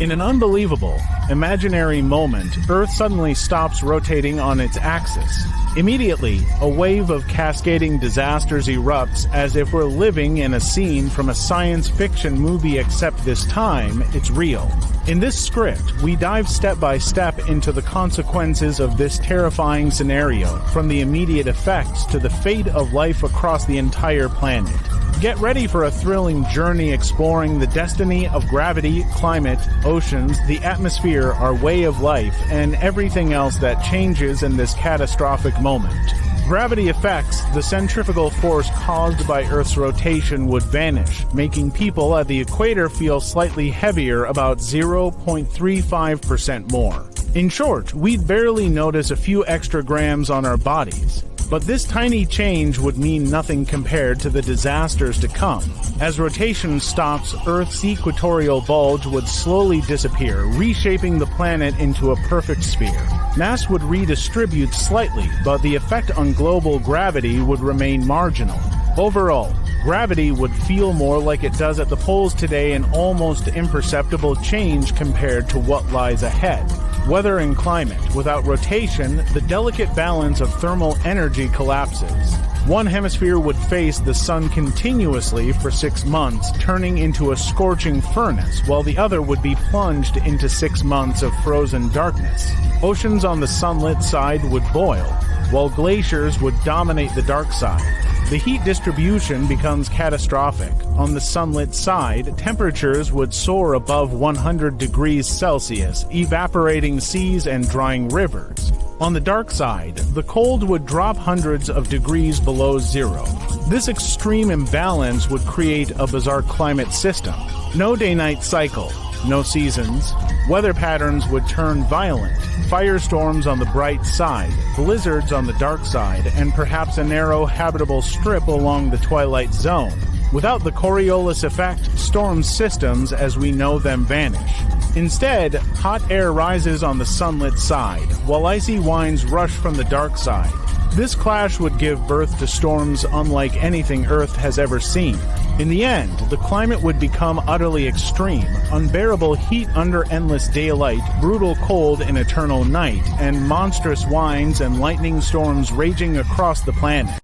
In an unbelievable, imaginary moment, Earth suddenly stops rotating on its axis. Immediately, a wave of cascading disasters erupts as if we're living in a scene from a science fiction movie, except this time, it's real. In this script, we dive step by step into the consequences of this terrifying scenario, from the immediate effects to the fate of life across the entire planet. Get ready for a thrilling journey exploring the destiny of gravity, climate, oceans, the atmosphere, our way of life, and everything else that changes in this catastrophic moment. Gravity effects, the centrifugal force caused by Earth's rotation, would vanish, making people at the equator feel slightly heavier, about 0.35% more. In short, we'd barely notice a few extra grams on our bodies. But this tiny change would mean nothing compared to the disasters to come. As rotation stops, Earth's equatorial bulge would slowly disappear, reshaping the planet into a perfect sphere. Mass would redistribute slightly, but the effect on global gravity would remain marginal. Overall, gravity would feel more like it does at the poles today, an almost imperceptible change compared to what lies ahead. Weather and climate. Without rotation, the delicate balance of thermal energy collapses. One hemisphere would face the sun continuously for 6 months, turning into a scorching furnace, while the other would be plunged into 6 months of frozen darkness. Oceans on the sunlit side would boil, while glaciers would dominate the dark side. The heat distribution becomes catastrophic. On the sunlit side, temperatures would soar above 100 degrees Celsius, evaporating seas and drying rivers. On the dark side, the cold would drop hundreds of degrees below zero. This extreme imbalance would create a bizarre climate system. No day-night cycle, no seasons. Weather patterns would turn violent. Firestorms on the bright side, blizzards on the dark side, and perhaps a narrow habitable strip along the twilight zone. Without the Coriolis effect, storm systems as we know them vanish. Instead, hot air rises on the sunlit side, while icy winds rush from the dark side. This clash would give birth to storms unlike anything Earth has ever seen. In the end, the climate would become utterly extreme: unbearable heat under endless daylight, brutal cold in eternal night, and monstrous winds and lightning storms raging across the planet.